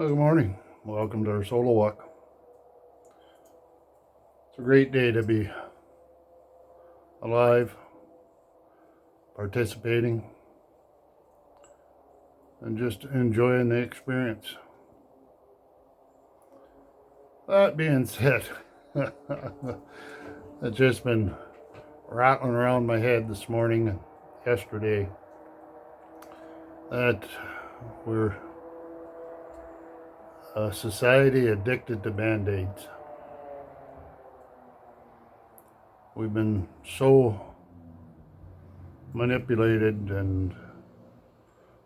Well, good morning. Welcome to our solo walk. It's a great day to be alive, participating, and just enjoying the experience. That being said, it's just been rattling around my head this morning and yesterday that we're a society addicted to bandaids. We've been so manipulated and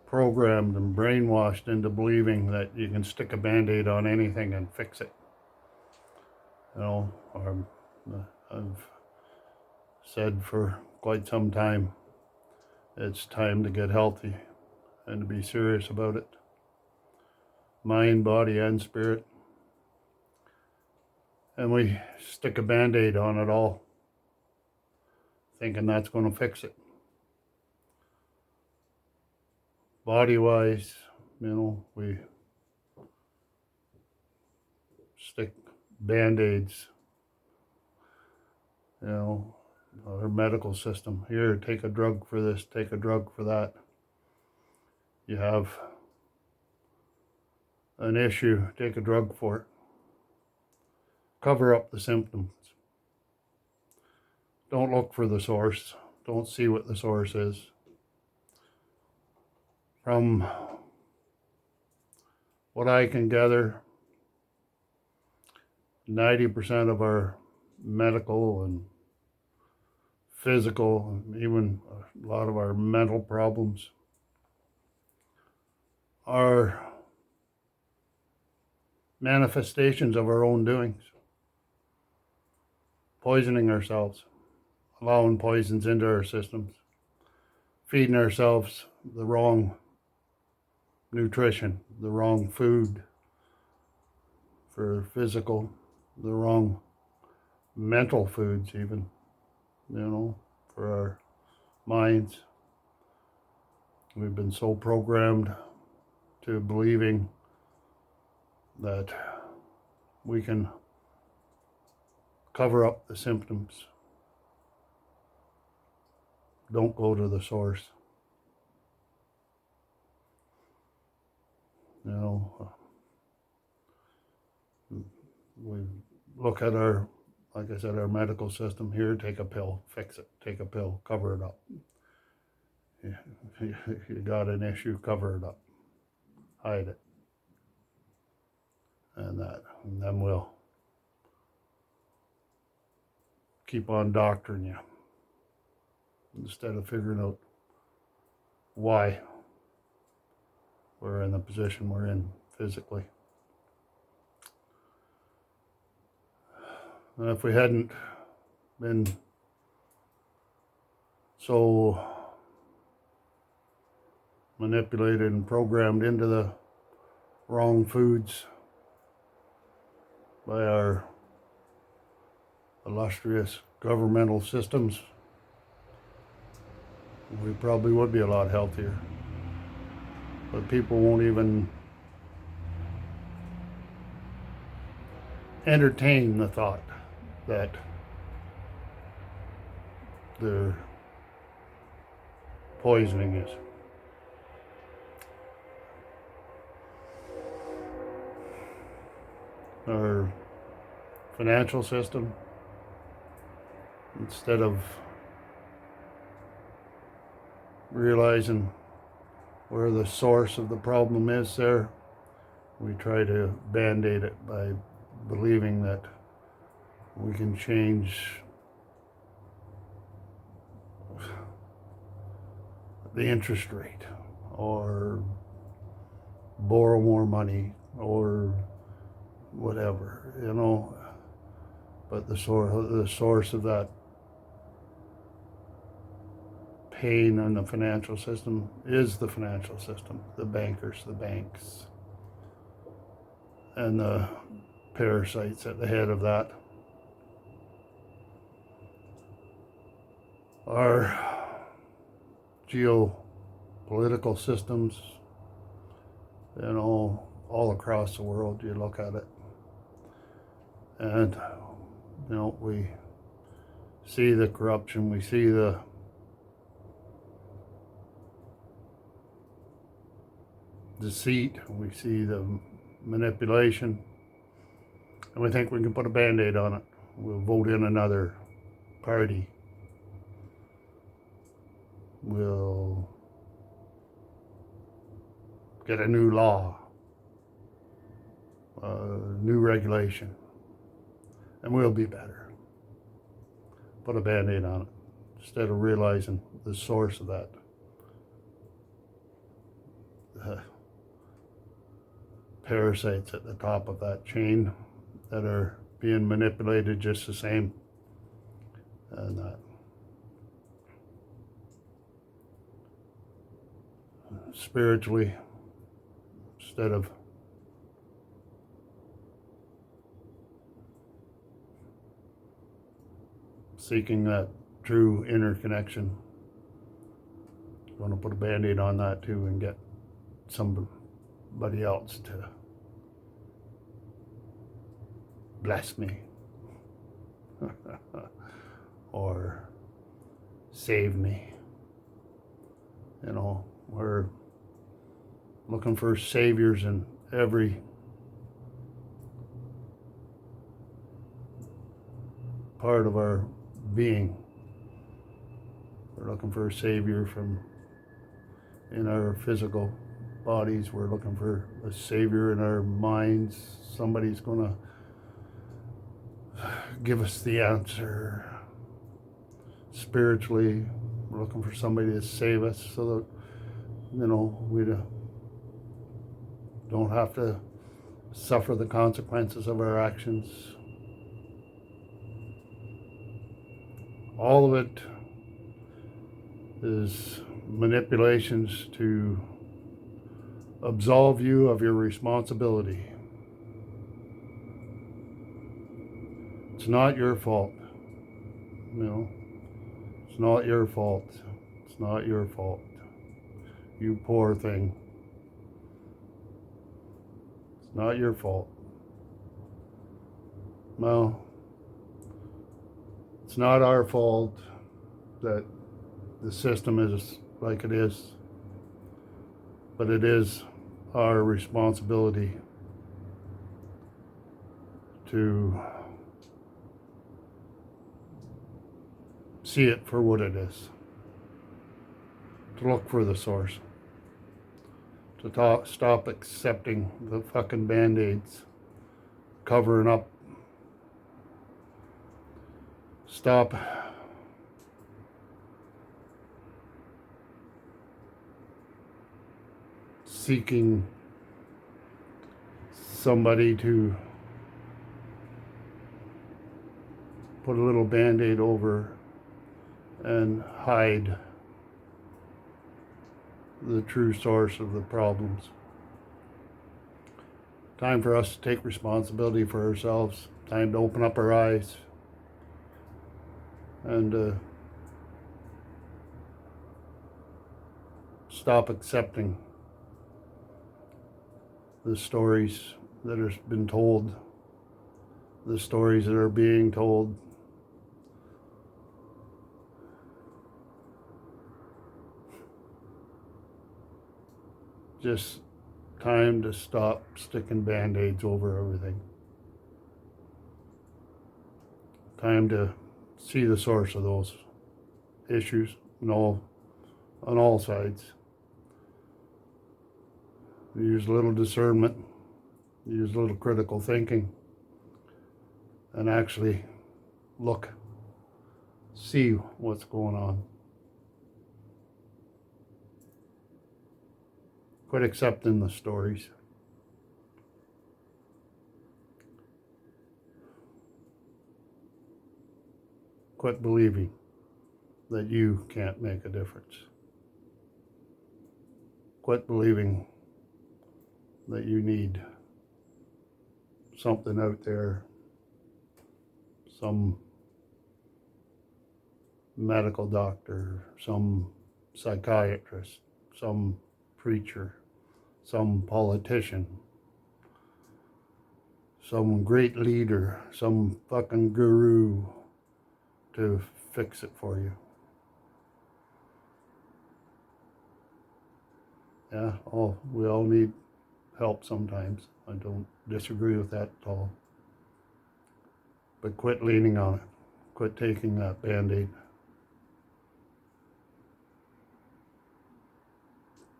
programmed and brainwashed into believing that you can stick a band-aid on anything and fix it. I've said for quite some time, it's time to get healthy and to be serious about it. Mind, body, and spirit. And we stick a band-aid on it all, thinking that's going to fix it. Body-wise, we stick band-aids, our medical system. Here, take a drug for this, take a drug for that. You have an issue, take a drug for it. Cover up the symptoms. Don't look for the source. Don't see what the source is. From what I can gather, 90% of our medical and physical, and even a lot of our mental problems are manifestations of our own doings. Poisoning ourselves, allowing poisons into our systems, feeding ourselves the wrong nutrition, the wrong food for physical, the wrong mental foods even, for our minds. We've been so programmed to believing that we can cover up the symptoms. Don't go to the source. We look at our medical system. Here, take a pill, fix it. Take a pill, cover it up. You got an issue, cover it up. Hide it. And then we'll keep on doctoring you instead of figuring out why we're in the position we're in physically. And if we hadn't been so manipulated and programmed into the wrong foods by our illustrious governmental systems, we probably would be a lot healthier. But people won't even entertain the thought that they're poisoning us. Our financial system, instead of realizing where the source of the problem is there, we try to band-aid it by believing that we can change the interest rate or borrow more money or whatever, but the source of that pain in the financial system is the financial system, the bankers, the banks, and the parasites at the head of that. Our geopolitical systems, all across the world. You look at it, and we see the corruption, we see the deceit, we see the manipulation, and we think we can put a band-aid on it. We'll vote in another party. We'll get a new law, new regulation, and we'll be better. Put a band-aid on it instead of realizing the source of that. The parasites at the top of that chain that are being manipulated just the same, and that spiritually, instead of seeking that true inner connection, I'm going to put a band-aid on that too and get somebody else to bless me or save me. We're looking for saviors in every part of our being. We're looking for a savior in our physical bodies. We're looking for a savior in our minds. Somebody's going to give us the answer. Spiritually, we're looking for somebody to save us so that we don't have to suffer the consequences of our actions. All of it is manipulations to absolve you of your responsibility. It's not your fault. It's not your fault. It's not your fault. You poor thing. It's not your fault. Well, it's not our fault that the system is like it is, but it is our responsibility to see it for what it is, to look for the source, to stop accepting the fucking band-aids, covering up, stop seeking somebody to put a little band-aid over and hide the true source of the problems. Time for us to take responsibility for ourselves. Time to open up our eyes and stop accepting the stories that have been told, the stories that are being told. Just time to stop sticking band-aids over everything. Time to see the source of those issues on all sides. Use a little discernment, use a little critical thinking, and actually see what's going on. Quit accepting the stories. Quit believing that you can't make a difference. Quit believing that you need something out there, some medical doctor, some psychiatrist, some preacher, some politician, some great leader, some fucking guru to fix it for you. Yeah, we all need help sometimes. I don't disagree with that at all. But quit leaning on it. Quit taking that Band-Aid.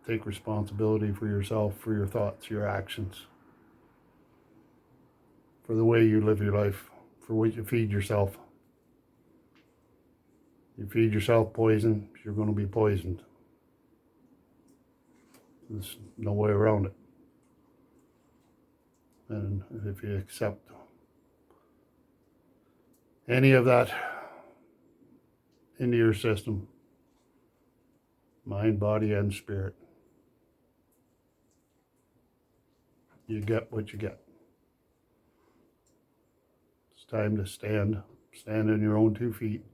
Take responsibility for yourself, for your thoughts, your actions, for the way you live your life, for what you feed yourself. You feed yourself poison, you're going to be poisoned. There's no way around it. And if you accept any of that into your system, mind, body, and spirit, you get what you get. It's time to stand on your own 2 feet.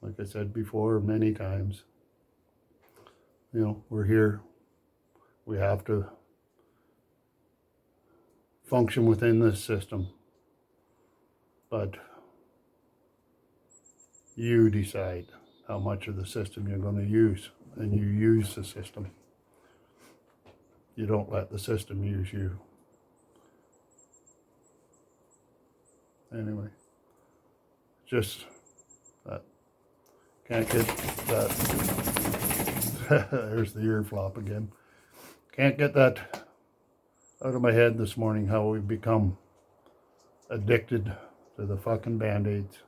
Like I said before many times, we're here. We have to function within this system. But you decide how much of the system you're going to use, and you use the system. You don't let the system use you. Anyway, just that. Can't get that. There's the ear flop again. Can't get that out of my head this morning, how we've become addicted to the fucking Band-Aids.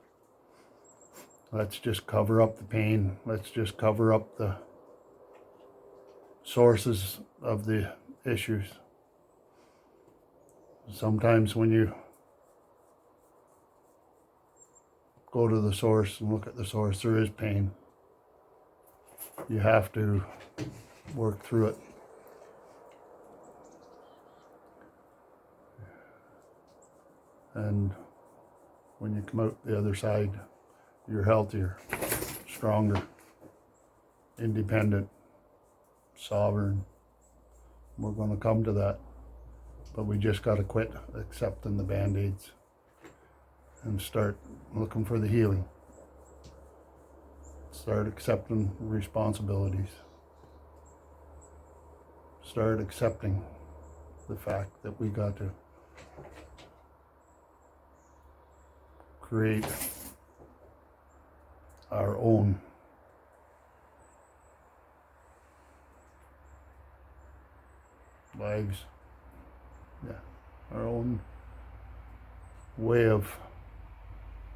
Let's just cover up the pain. Let's just cover up the sources of the issues. Sometimes when you go to the source and look at the source, there is pain. You have to work through it. And when you come out the other side, you're healthier, stronger, independent, sovereign. We're going to come to that. But we just got to quit accepting the Band-Aids and start looking for the healing. Start accepting responsibilities. Start accepting the fact that we got to create our own lives, our own way of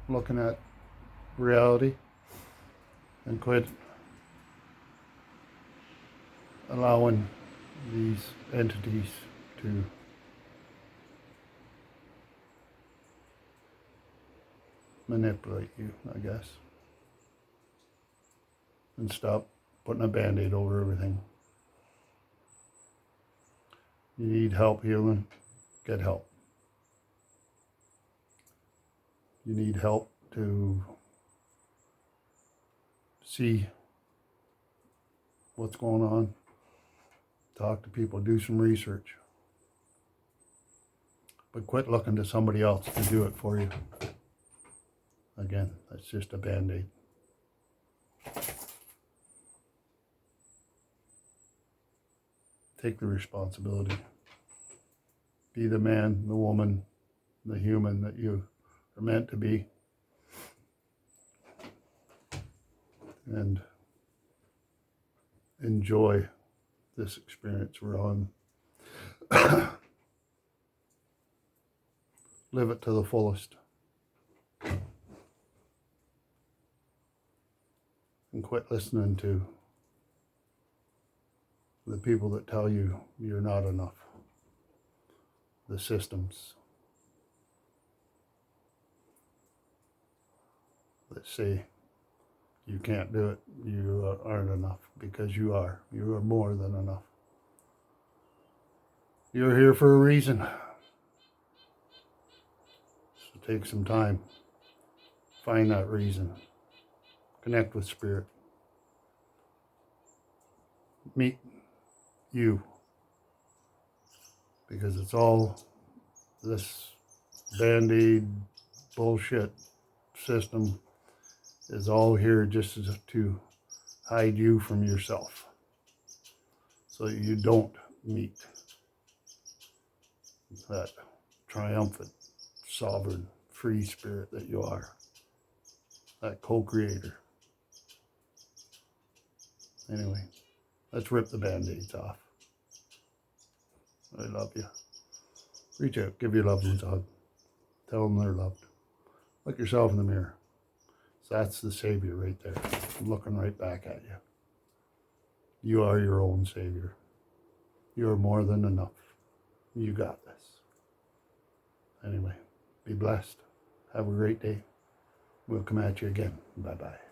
looking at reality, and quit allowing these entities to manipulate you, I guess. And stop putting a Band-Aid over everything. You need help healing, get help. You need help to see what's going on. Talk to people, do some research. But quit looking to somebody else to do it for you. Again, that's just a Band-Aid. Take the responsibility. Be the man, the woman, the human that you are meant to be. And enjoy this experience we're on. Live it to the fullest. And quit listening to the people that tell you you're not enough. The systems that say you can't do it, you aren't enough, because you are. You are more than enough. You're here for a reason. So take some time. Find that reason. Connect with Spirit. Meet you. Because it's all This bandaid bullshit system is all here just to hide you from yourself, so that you don't meet that triumphant, sovereign, free spirit that you are, that co-creator. Anyway, let's rip the band-aids off. I love you. Reach out, give your loved ones a hug. Tell them they're loved. Look yourself in the mirror. So that's the Savior right there, looking right back at you. You are your own Savior. You are more than enough. You got this. Anyway, be blessed. Have a great day. We'll come at you again. Bye-bye.